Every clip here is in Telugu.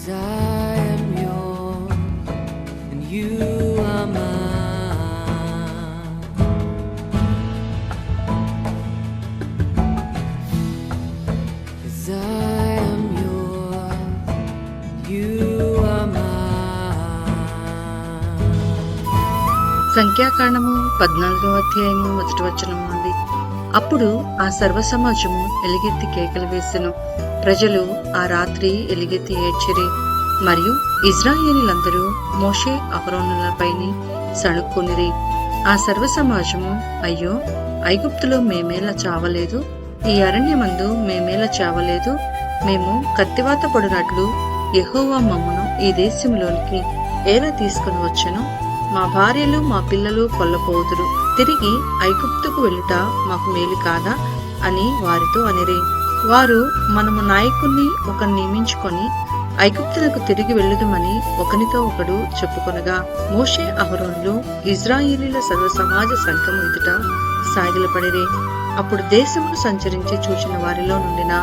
'Cause I am yours and you are mine. 'Cause I am yours, you are mine. సంఖ్యాకాండము 14వ అధ్యాయము 1వ వచనం నుండి. అప్పుడు ఆ సర్వ సమాజము ఎలుగెత్తి కేకలు వేసెను. ప్రజలు ఆ రాత్రి ఎలుగెత్తి ఏడ్చిరి. మరియు ఇజ్రాయేలీలందరూ మోషే అహరోనులపైని సణుక్కునిరి. ఆ సర్వ సమాజము, అయ్యో, ఐగుప్తులో మేమేలా చావలేదు, ఈ అరణ్యమందు మేమేలా చావలేదు, మేము కత్తివాత పడినట్లు యెహోవా మమ్మను ఈ దేశంలోనికి ఎలా తీసుకుని వచ్చెను? మా భార్యలు మా పిల్లలు కొల్లపోదురు, తిరిగి ఐగుప్తుకు వెళ్ళుట మాకు మేలు కాదా అని వారితో అనిరి. వారు, మనము నాయకుణ్ణి ఒకరిని నియమించుకొని ఐగుప్తులకు తిరిగి వెళ్ళుదుమని ఒకనితో ఒకడు చెప్పుకొనగా, మోషే అహరోనులు ఇజ్రాయేలీల సర్వ సమాజ సంఘము ఎదుట సాగిలపడిరి. అప్పుడు దేశమును సంచరించి చూచిన వారిలో నుండిన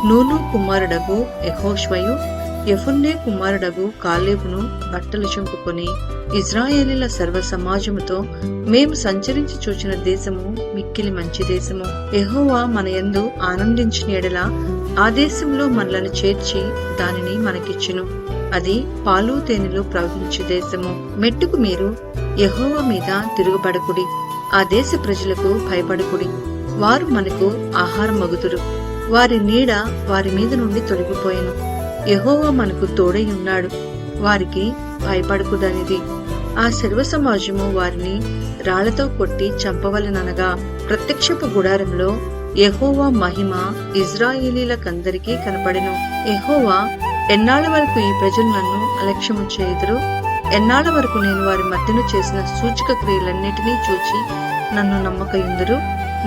నూను కుమారుడగు యెహోషువయు, యెఫున్నె కుమారుడగు కాలేబును బట్టలు చింపుకొని ఇజ్రాయేలీల సర్వ సమాజముతో, మేము సంచరించి చూచిన దేశము మిక్కిలి మంచి దేశము. యెహోవా మన యందు ఆనందించిన ఎడల ఆ దేశంలో మనలను చేర్చి దానిని మనకిచ్చును. అది పాలు తేనెలు ప్రవహించు దేశము. మెట్టుకు మీరు యెహోవా మీద తిరుగుబడకుడి, ఆ దేశ ప్రజలకు భయపడకుడి. వారు మనకు ఆహారం మగుదురు, వారి నీడ వారి మీద నుండి తొలగిపోయెను. యెహోవా మనకు తోడై ఉన్నాడు, వారికి భయపడకుదనిది. ఆ సర్వ సమాజము వారిని రాళ్లతో కొట్టి చంపవలెననగా, ప్రత్యక్షపు గుడారంలో యెహోవా మహిమ ఇజ్రాయేలీలకందరికీ కనపడెను. యెహోవా, ఎన్నాళ్ల వరకు ఈ ప్రజలు నన్ను అలక్ష్యము చేయుదురు? ఎన్నాళ్ల వరకు నేను వారి మధ్యను చేసిన సూచక క్రియలన్నిటినీ చూచి నన్ను నమ్మకయుందురు?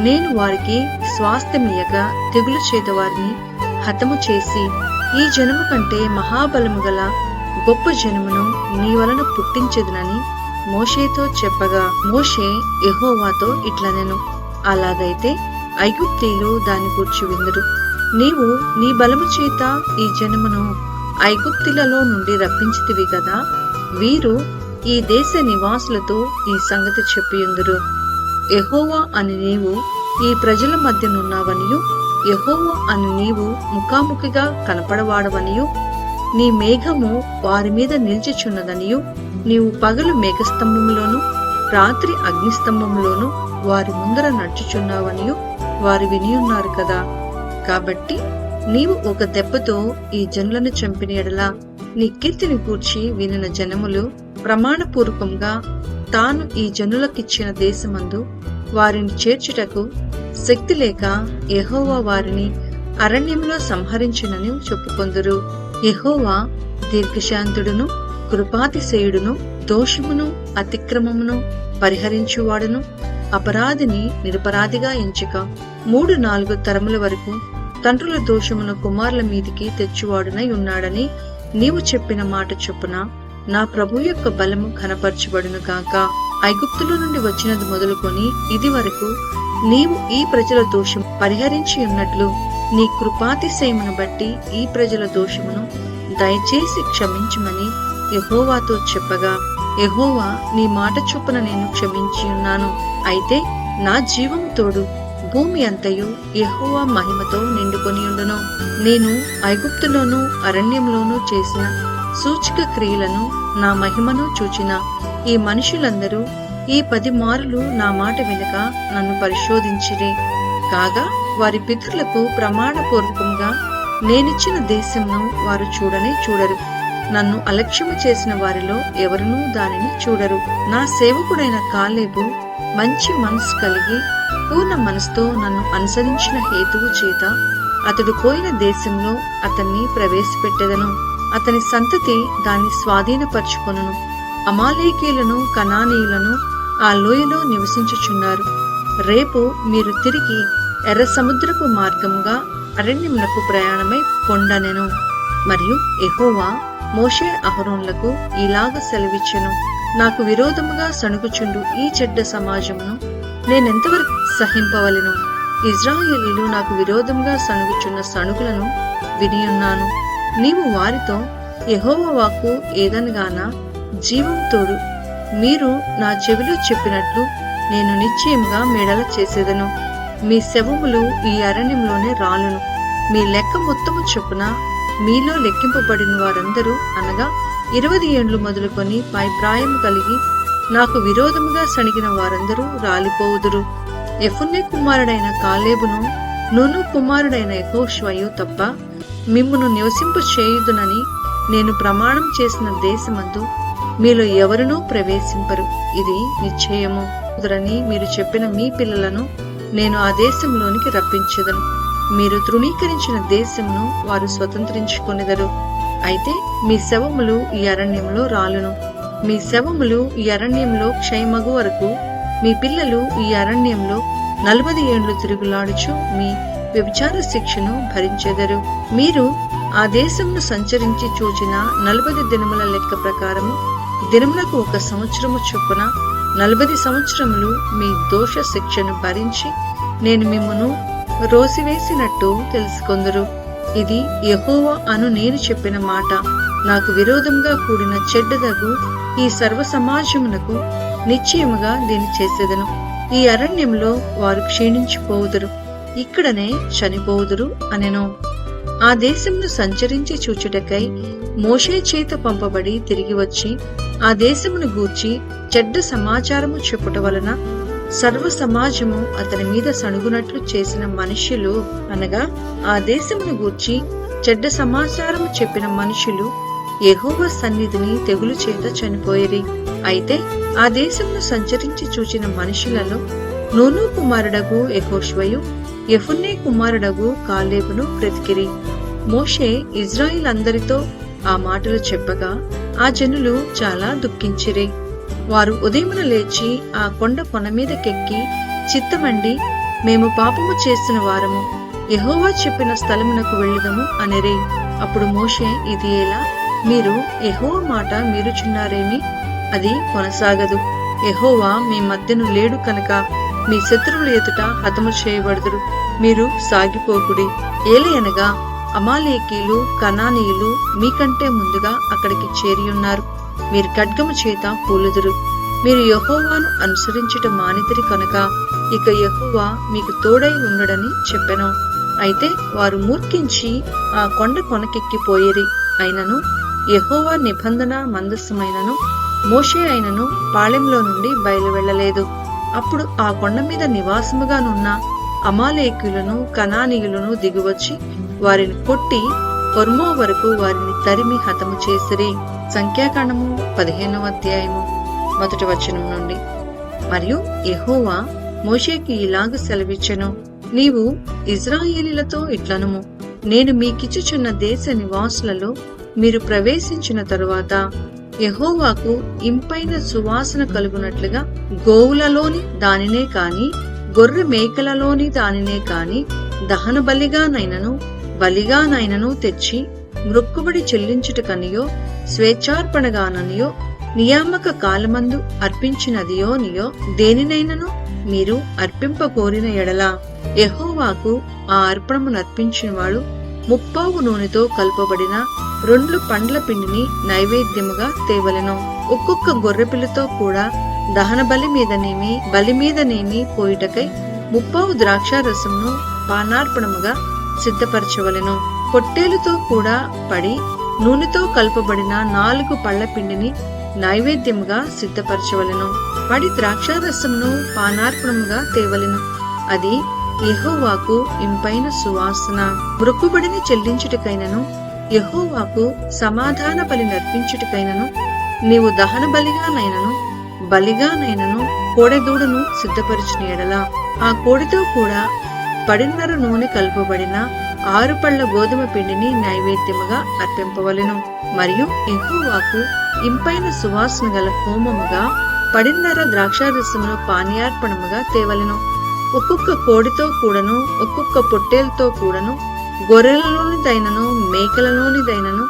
నేను వారికి స్వాస్థ్యమియ్యగా తెగులు చేత వారిని హతము చేసి, ఈ జనము కంటే మహాబలము గల గొప్ప జనమును నీ వలన పుట్టించెదనని మోషేతో చెప్పగా, మోషే యెహోవాతో ఇట్లనెను, అలాగైతే ఐగుప్తీయులు దాని గూర్చి విందురు. నీవు నీ బలము చేత ఈ జనమును ఐగుప్తులలో నుండి రప్పించితివి కదా, వీరు ఈ దేశ నివాసులతో ఈ సంగతి చెప్పియుందురు. యెహోవా అని నీవు ఈ ప్రజల మధ్యనున్నావనియు, యెహోవా అని నీవు ముఖాముఖిగా కనపడవాడవనియు, నీ మేఘము వారి మీద నిలిచిచున్నదనియు, నీవు పగలు మేఘస్తంభములోను రాత్రి అగ్నిస్తంభములోను వారి ముందర నడుచుచున్నావనియు వారు వినియున్నారు కదా. కాబట్టి నీవు ఒక దెబ్బతో ఈ జనులను చంపిన ఎడల నీ కీర్తిని గూర్చి వినిన జనములు ప్రమాణపూర్వకంగా తాను ఈ జనులకిచ్చిన దేశమందు వారిని చేర్చుటకు శక్తి లేక యెహోవా వారిని అరణ్యంలో సంహరించునని చెప్పుకొందురు. యెహోవా దీర్ఘశాంతుడును కృపాతిశయుడును, దోషమును అతిక్రమమును పరిహరించువాడును, అపరాధిని నిరపరాధిగా ఎంచక 3-4 తరముల వరకు తండ్రుల దోషమును కుమారుల మీదికి తెచ్చువాడునై ఉన్నాడని నీవు చెప్పిన మాట చొప్పున నా ప్రభు యొక్క బలము ఘనపరచబడును గాక. ఐగుప్తుల నుండి వచ్చినది మొదలుకొని ఇది వరకు నీవు ఈ ప్రజల దోషం పరిహరించి ఉన్నట్లు నీ కృపాతిశయమును బట్టి ఈ ప్రజల దోషమును దయచేసి క్షమించుమని యెహోవాతో చెప్పగా, యెహోవా, నీ మాట చొప్పున నేను క్షమించి ఉన్నాను. అయితే నా జీవము తోడు భూమి అంతయు యెహోవా మహిమతో నిండుకొని ఉండును. నేను ఐగుప్తులోను అరణ్యంలోనూ చేసిన సూచక క్రియలను నా మహిమను చూచిన ఈ మనుషులందరూ ఈ 10 మారులు నా మాట వినక నన్ను పరిశోధించిరి. కాగా వారి పితరులకు ప్రమాణపూర్వకంగా నేనిచ్చిన దేశంను వారు చూడనే చూడరు. నన్ను అలక్ష్యము చేసిన వారిలో ఎవరునూ దానిని చూడరు. నా సేవకుడైన కాలేబు మంచి మనసు కలిగి పూర్ణ మనసుతో నన్ను అనుసరించిన హేతువు చేత అతడు పోయిన దేశంలో అతన్ని ప్రవేశపెట్టెదను. అతని సంతతి దాన్ని స్వాధీనపరచుకొనును. అమాలేకీయులను కనానీయులను ఆ లోయలో నివసించుచున్నారు. రేపు మీరు తిరిగి ఎర్ర సముద్రపు మార్గముగా అరణ్యమునకు ప్రయాణమై పొండనెను. మరియు యెహోవా మోషే అహరోనులకు ఇలాగ సెలవిచ్చెను, నాకు విరోధముగా సణుగుచుండు ఈ చెడ్డ సమాజమును నేనెంతవరకు సహింపవలెను? ఇజ్రాయేలీలు నాకు విరోధంగా సణుగుచున్న సణుగులను వినియున్నాను. నీవు వారితో యెహోవా వాక్కు ఏదనగాన జీవం తోడు. మీరు నా చెవిలో చెప్పినట్లు నేను నిశ్చయముగా మెడల చేసేదను. మీ శవములు ఈ అరణ్యంలోనే రాలును. మీ లెక్క మొత్తము చొప్పున మీలో లెక్కింపబడిన వారందరూ, అనగా 20 ఏండ్లు మొదలుకొని పైప్రాయం కలిగి నాకు విరోధముగా సణిగిన వారందరూ రాలిపోవుదురు. యెఫున్నె కుమారుడైన కాలేబును నూను కుమారుడైన యెహోషువయు తప్ప మిమ్మును నివసింప చేయుదునని నేను ప్రమాణం చేసిన దేశమందు మీలో ఎవరునూ ప్రవేశింపరు. ఇది నిశ్చయము. కుదరని మీరు చెప్పిన మీ పిల్లలను నేను ఆ దేశంలోనికి రప్పించెదను. మీరు తృణీకరించిన దేశమును వారు స్వతంత్రించుకొనెదరు. అయితే మీ శవములు ఈ అరణ్యంలో రాలును. మీ శవములు ఈ అరణ్యంలో క్షయమగు వరకు మీ పిల్లలు ఈ అరణ్యంలో 40 ఏండ్లు తిరుగులాడుచు మీ వ్యభిచార శిక్షను భరించెదరు. మీరు ఆ దేశమును సంచరించి చూచిన 40 దినముల లెక్క ప్రకారము దినములకు 1 సంవత్సరము చొప్పున 40 సంవత్సరములు మీ దోష శిక్షను భరించి నేను మిమ్మును రోసివేసినట్టు తెలుసుకొందురు. ఇది యెహోవా అను నేను చెప్పిన మాట. నాకు విరోధంగా కూడిన చెడ్డదగు ఈ సర్వ సమాజమునకు నిశ్చయముగా దీన్ని చేసేదను. ఈ అరణ్యంలో వారు క్షీణించిపోవుదురు, ఇక్కడనే చనిపోవుదురు అనెను. ఆ దేశమును సంచరించి చూచుటకై మోషే చేత పంపబడి తిరిగి వచ్చి ఆ దేశమును గూర్చి చెడ్డ సమాచారము చెప్పుట వలన సర్వ సమాజము అతని మీద సణుగునట్లు చేసిన మనుష్యులు, అనగా ఆ దేశమును గూర్చి చెడ్డ సమాచారము చెప్పిన మనుషులు యెహోవా సన్నిధిని తెగులు చేత చనిపోయిరి. అయితే ఆ దేశమును సంచరించి చూచిన మనుషులలో నూను కుమారుడగు యెహోషువయు యెఫున్నె కుమారుడగు కాలేబును బ్రతికిరి. మోషే ఇజ్రాయిలందరితో ఆ మాటలు చెప్పగా ఆ జనులు చాలా దుఃఖించిరి. వారు ఉదయమున లేచి ఆ కొండ కొన మీదకెక్కి చిత్తమండి, మేము పాపము చేసిన వారము, యెహోవా చెప్పిన స్థలమునకు వెళ్ళుదము అనిరి. అప్పుడు మోషే, ఇది ఎలా? మీరు యెహోవా మాట మీరుచున్నారేమి? అది కొనసాగదు. యెహోవా మీ మధ్యను లేడు కనుక మీ శత్రువుల ఎదుట హతము చేయబడుదురు. మీరు సాగిపోకుడి. ఏలయనగా అమాలేకీలు కనానీయులు మీకంటే ముందుగా అక్కడికి చేరియున్నారు. మీరు ఖడ్గము చేత కూలుదురు. మీరు యెహోవాను అనుసరించుట మానితిరి కనుక ఇక యెహోవా మీకు తోడై ఉండడని చెప్పెను. అయితే వారు మూర్ఖించి ఆ కొండ కొనకెక్కిపోయిరి. అయినను యెహోవా నిబంధన మందస్సమైనను మోషే అయినను పాళెంలో నుండి బయలు వెళ్ళలేదు. అప్పుడు ఆ కొండ మీద నివాసముగానున్న అమాలేకీయులను కనానీయులను దిగువచ్చి వారిని కొట్టి హొర్మో వరకు వారిని తరిమి హతము చేసిరి. సంఖ్యాకాండము 15వ అధ్యాయము 1వ వచనం నుండి. మరియు యెహోవా మోషేకి ఇలాగ సెలవిచ్చెను, నీవు ఇజ్రాయేలీలతో ఇట్లనుము, నేను మీకిచ్చుచున్న దేశ నివాసులలో మీరు ప్రవేశించిన తరువాత యెహోవాకు ఇంపైన సువాసన కలుగునట్లుగా గోవులలోని దానినే కాని గొర్రె మేకలలోని దానినే కాని దహన బలిగానైనను బలిగానైనను తెచ్చి మృక్కుబడి చెల్లించుటకనియో స్వేచ్ఛార్పణగాననియో నియామక కాలమందు అర్పించినదియోనియో దేనినైనను మీరు అర్పింపకోరిన ఎడల యెహోవాకు ఆ అర్పణమును అర్పించినవాడు 30 నూనెతో కలుపబడిన 2 పండ్ల పిండిని నైవేద్యముగా తేవలెను. ఒక్కొక్క గొర్రెపిల్లతో కూడా దహన బలి మీదనేమి పోయిటకై 30 ద్రాక్షారసమును పానార్పణముగా సిద్ధపరచవలెను. పొట్టేలుతో కూడా పడి నూనెతో కలుపబడిన 4 పళ్ల పిండిని నైవేద్యముగా సిద్ధపరచవలెను. పడి ద్రాక్షారసమును పానార్పణముగా తేవలెను. అది యెహోవాకు ఇంపైన సువాసన. మృక్కుబడిని చెల్లించుటకైనను యెహోవాకు సమాధాన బలి నర్పించుటకైనను నీవు దహన బలిగానైనను కోడెదూడను సిద్ధపరిచిన ఎడల ఆ కోడితో కూడా 10 నూనె కలుపబడిన 6 పళ్ల గోధుమ పిండిని నైవేద్యముగా అర్పింపవలెను. మరియు యెహోవాకు ఇంపైన సువాసన గల హోమముగా 10 ద్రాక్షారసమును పానీయార్పణముగా తేవలెను. ఒక్కొక్క కోడితో కూడాను ఒక్కొక్క పొట్టేలుతో కూడాను గొర్రెలలోనిదైనను మేకలలోనిదైనను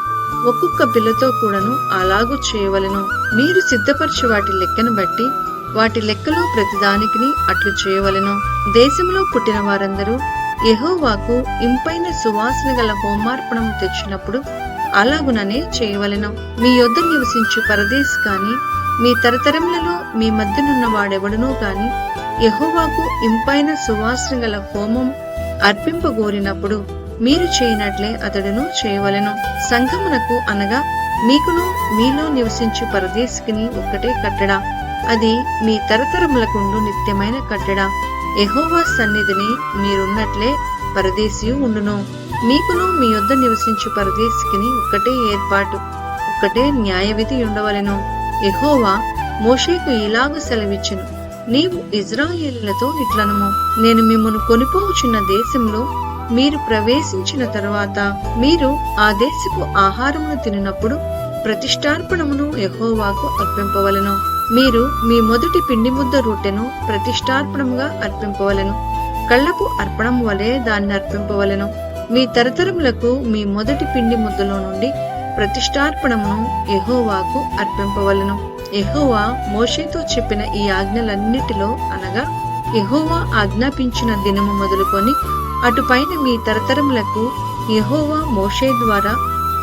ఒక్కొక్క పిల్లతో కూడాను అలాగూ చేయవలెను. మీరు సిద్ధపరచు వాటి లెక్కను బట్టి వాటి లెక్కలో ప్రతిదానికిని అట్లు చేయవలెను. దేశంలో పుట్టిన వారందరూ యెహోవాకు ఇంపైన సువాసన గల హోమార్పణము తెచ్చినప్పుడు అలాగుననే చేయవలెను. మీ యొద్ద నివసించు పరదేశి కాని మీ తరతరములలో మీ మధ్యనున్న వాడెవడునూ కాని యెహోవాకు ఇంపైన సువాసన గల హోమం అర్పింపగోరినప్పుడు మీరు చేయనట్లే అతడును చేయవలెను. సంఘమునకు అనగా మీకును మీలో నివసించు పరదేశికిని ఒక్కటే కట్టడ, అది మీ తరతరములకుండు నిత్యమైన కట్టడ. యెహోవా సన్నిధిని మీరున్నట్లే పరదేశియు ఉండును. మీకును మీ యొద్ద నివసించు పరదేశికిని ఒక్కటే ఏర్పాటు, ఒక్కటే న్యాయవిధి ఉండవలెను. యెహోవా మోషేకు ఇలాగ సెలవిచ్చెను, నీవు ఇజ్రాయేలులతో ఇట్లనము, నేను మిమ్మును కొనిపోవచున్న దేశంలో మీరు ప్రవేశించిన తరువాత మీరు ఆ దేశపు ఆహారమును తినినప్పుడు ప్రతిష్టార్పణమును యెహోవాకు అర్పింపవలెను. మీరు మీ మొదటి పిండి ముద్ద రొట్టెను ప్రతిష్టార్పణముగా అర్పింపవలెను. కళ్ళపు అర్పణం వలె దాన్ని అర్పింపవలెను. మీ తరతరములకు మీ మొదటి పిండి ముద్దలో నుండి ప్రతిష్టార్పణమును యెహోవాకు అర్పింపవలెను. యెహోవా మోషేతో చెప్పిన ఈ ఆజ్ఞలన్నిటిలో అనగా యెహోవా ఆజ్ఞాపించిన దినము మొదలుకొని అటుపైన మీ తరతరములకు యెహోవా మోషే ద్వారా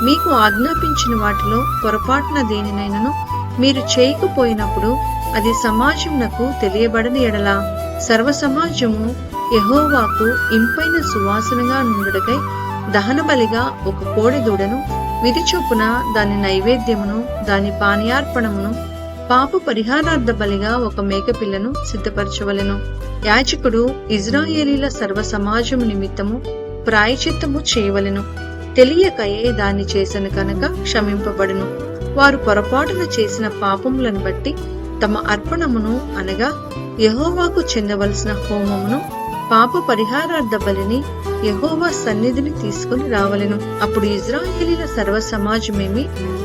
మీకు ఆజ్ఞాపించిన వాటిలో పొరపాటున దేనినైనను మీరు చేయకపోయినప్పుడు అది సమాజమునకు తెలియబడని ఎడల సర్వ సమాజము యెహోవాకు ఇంపైన సువాసనగా నుండుటకై దహన బలిగా ఒక కోడె దూడను, విధి చొప్పున దాని నైవేద్యమును, దాని పానీయార్పణమును, పాప పరిహారార్థ బలిగా ఒక మేకపిల్లను సిద్ధపరచవలెను. యాజకుడు ఇజ్రాయేలీల సర్వ సమాజము నిమిత్తము ప్రాయశ్చిత్తము చేయవలెను. తెలియకయే దాన్ని చేసెను కనుక క్షమింపబడును. వారు పొరపాటున చేసిన పాపములను బట్టి తమ అర్పణమును అనగా యెహోవాకు చెందవలసిన హోమమును, పాప పరిహారార్థ బలిని యెహోవా సన్నిధిని తీసుకుని రావలెను. అప్పుడు ఇజ్రాయేలీల సర్వ సమాజమేమి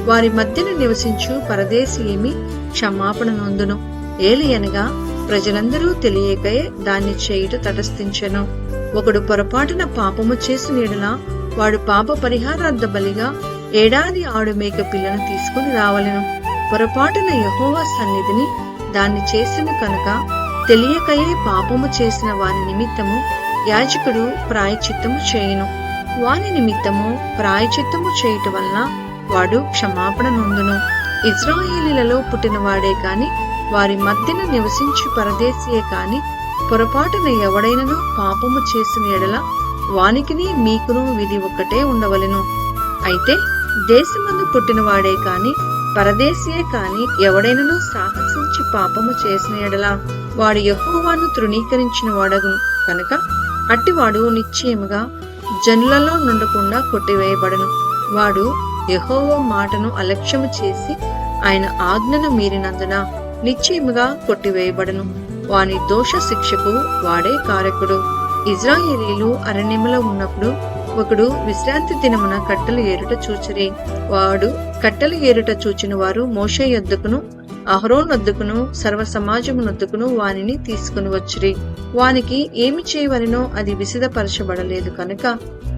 వారి మధ్యన నివసించు పరదేశి ఏమి క్షమాపణ నొందును. ఏలియనగా ప్రజలందరూ తెలియకయే దాన్ని చేయుట తటస్థించెను. ఒకడు పొరపాటున పాపము చేసిన యెడల వాడు పాప పరిహారార్థ బలిగా ఏడాది ఆడు మేక పిల్లను తీసుకుని రావలెను. పొరపాటున యెహోవా సన్నిధిని దాన్ని చేసిన కనుక తెలియకయే పాపము చేసిన వాని నిమిత్తము యాజకుడు ప్రాయశ్చిత్తము చేయును. వాని నిమిత్తము ప్రాయశ్చిత్తము చేయుట వలన వాడు క్షమాపణ నొందును. ఇజ్రాయేలీలలో పుట్టిన వాడే కాని వారి మధ్యన నివసించు పరదేశియే కాని పొరపాటున ఎవడైనను పాపము చేసిన ఎడల వానికిని మీకును విధి ఒక్కటే ఉండవలెను. అయితే దేశమందు పుట్టిన వాడే కాని పరదేశియే కాని ఎవడైనను సాహసించి పాపము చేసిన ఎడల వాడు యెహోవాను తృణీకరించిన వాడగును కనుక అట్టివాడు నిశ్చయముగా జనులలో నుండకుండా కొట్టివేయబడను. వాడు యెహోవా మాటను అలక్ష్యము చేసి ఆయన ఆజ్ఞను మీరినందున నిశ్చయముగా కొట్టివేయబడను. వాని దోష శిక్షకు వాడే కారకుడు. ఇజ్రాయేలీలు అరణ్యములో ఉన్నప్పుడు ఒకడు విశ్రాంతి దినమున కట్టెలు ఏరుట చూచిరి. వాడు కట్టెలు ఏరుట చూచిన వారు మోషే యొద్దకును అహరోనొద్దకును సర్వ సమాజమునొద్దకును వానిని తీసుకుని వచ్చిరి. వానికి ఏమి చేయవలెనో అది విసిదపరచబడలేదు కనుక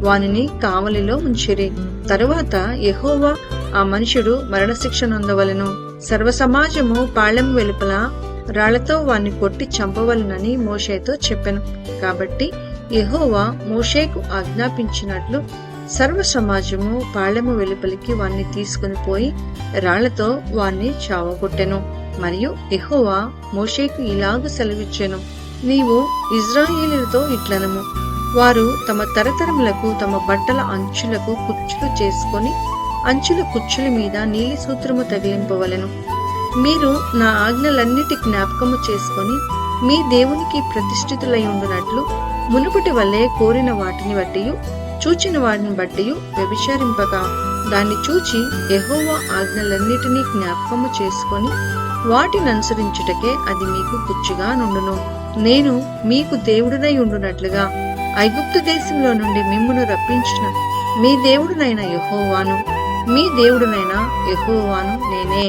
వానిని కావలిలో ఉంచిరి. తరువాత యెహోవా ఆ మనుషుడు మరణశిక్ష నొందవలెను. సర్వ సమాజము పాళెం వెలుపల రాళ్లతో వాణ్ణి కొట్టి చంపవలెనని మోషేతో చెప్పెను. కాబట్టి యెహోవా మోషేకు ఆజ్ఞాపించినట్లు సర్వ సమాజము పాళెము వెలుపలికి వాణ్ణి తీసుకుని పోయి రాళ్లతో వాణ్ణి చావగొట్టెను. మరియు యెహోవా మోషేకు ఇలాగ సెలవిచ్చెను, నీవు ఇజ్రాయేలీలతో ఇట్లనము, వారు తమ తరతరములకు తమ బట్టల అంచులకు కుచ్చులు చేసుకొని అంచుల కుచ్చుల మీద నీలి సూత్రము తగిలింపవలెను. మీరు నా ఆజ్ఞలన్నిటి జ్ఞాపకము చేసుకొని మీ దేవునికి ప్రతిష్ఠితులై ఉండునట్లు మునుపటి వల్లే కోరిన వాటిని బట్టియు చూచిన వాటిని బట్టియు వ్యభిచారింపక దాన్ని చూచి యెహోవా ఆజ్ఞలన్నిటినీ జ్ఞాపకము చేసుకొని వాటిని అనుసరించుటకే అది మీకు కుచ్చుగా నుండును. నేను మీకు దేవుడునై ఉండునట్లుగా ఐగుప్తు దేశంలో నుండి మిమ్మును రప్పించిన మీ దేవుడునైన యెహోవాను నేనే.